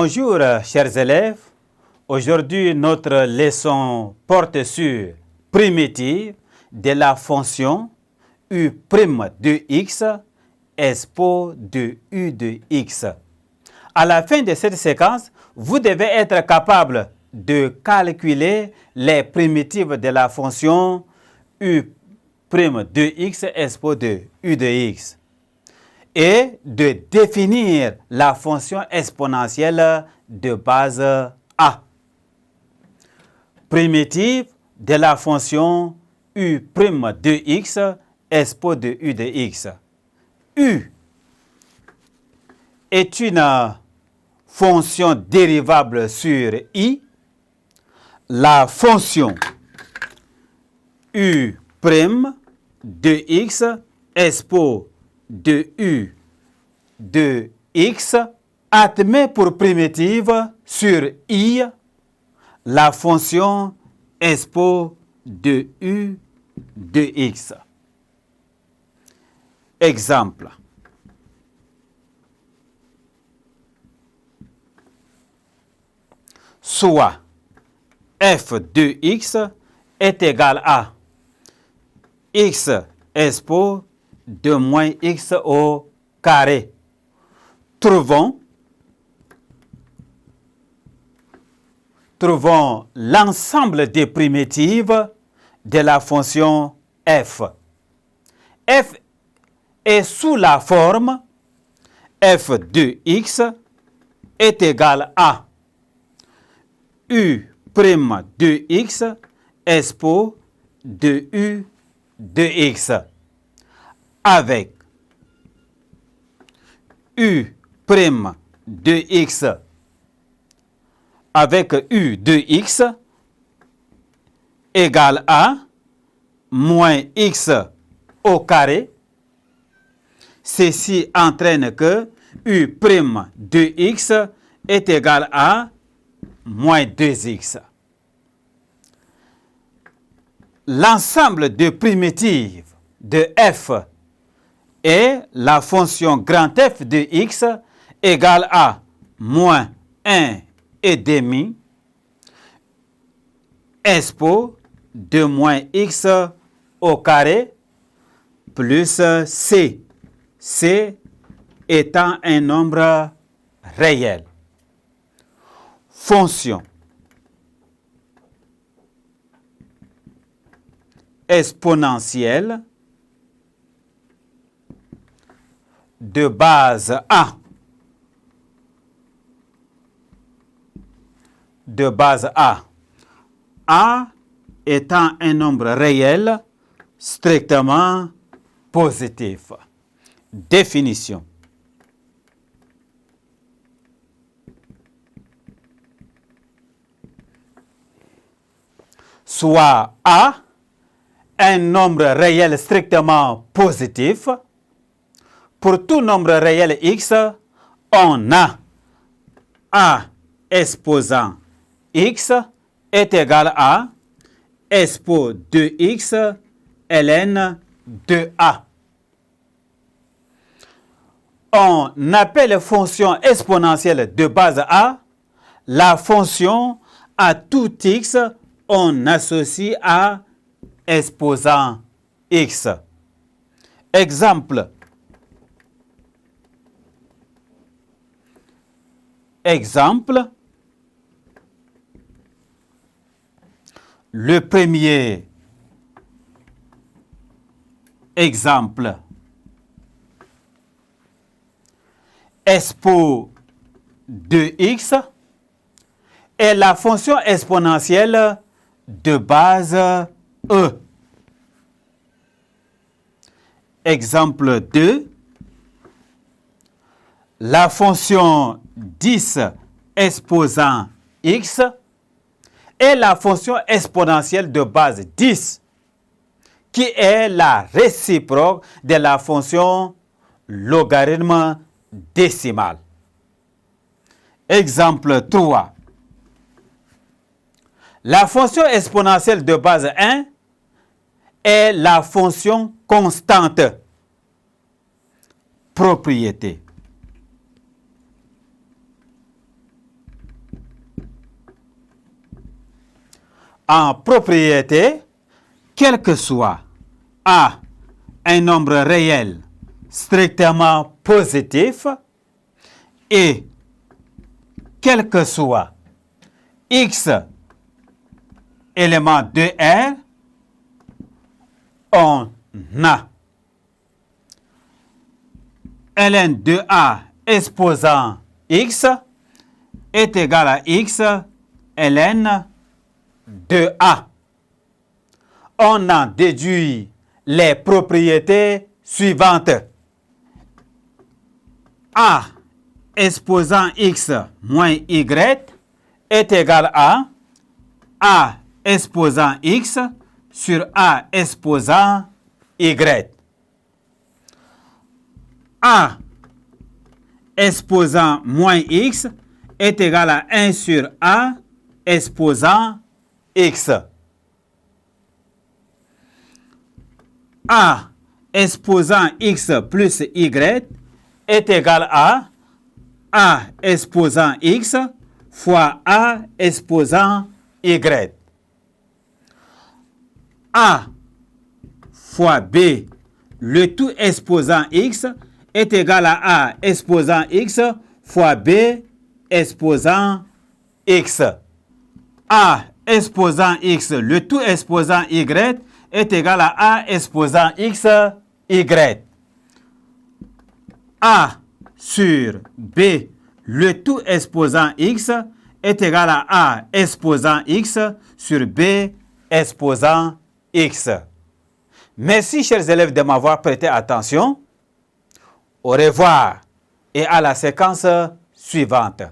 Bonjour chers élèves, aujourd'hui notre leçon porte sur primitive de la fonction u' de x expo de u de x. À la fin de cette séquence, vous devez être capable de calculer les primitives de la fonction u' de x expo de u de x et de définir la fonction exponentielle de base a. Primitive de la fonction u' de x expo de u de x. U est une fonction dérivable sur i. La fonction u' de x expo de u de x admet pour primitive sur i la fonction expo de u de x. Exemple. Soit f de x est égal à x expo de moins x au carré. Trouvons l'ensemble des primitives de la fonction f. F est sous la forme f de x est égal à u' de x expo de u de x avec u' de x avec u de x égale à moins x au carré. Ceci entraîne que u' de x est égal à moins 2x. L'ensemble de primitives de f est la fonction grand F de x égale à moins 1 et demi expo de moins x au carré plus c. C étant un nombre réel. Fonction exponentielle de base a. De base a. A étant un nombre réel strictement positif. Définition. Soit a un nombre réel strictement positif. Pour tout nombre réel x, on a a exposant x est égal à expo de x ln de a. On appelle fonction exponentielle de base a la fonction à tout x on associe à exposant x. Exemple. Le premier exemple. Expo de x est la fonction exponentielle de base e. Exemple 2. La fonction 10 exposant x est la fonction exponentielle de base 10 qui est la réciproque de la fonction logarithme décimal. Exemple 3. La fonction exponentielle de base 1 est la fonction constante. Propriété. en propriété, quel que soit A, un nombre réel strictement positif, et quel que soit X élément de R, on a ln de A exposant X est égal à X ln de A. On en déduit les propriétés suivantes. A exposant X moins Y est égal à A exposant X sur A exposant Y. A exposant moins X est égal à 1 sur A exposant X. A exposant X plus Y est égal à A exposant X fois A exposant Y. A fois B, le tout exposant X, est égal à A exposant X fois B exposant X. A exposant X, le tout exposant Y, est égal à A exposant X, Y. A sur B, le tout exposant X, est égal à A exposant X sur B exposant X. Merci, chers élèves, de m'avoir prêté attention. Au revoir et à la séquence suivante.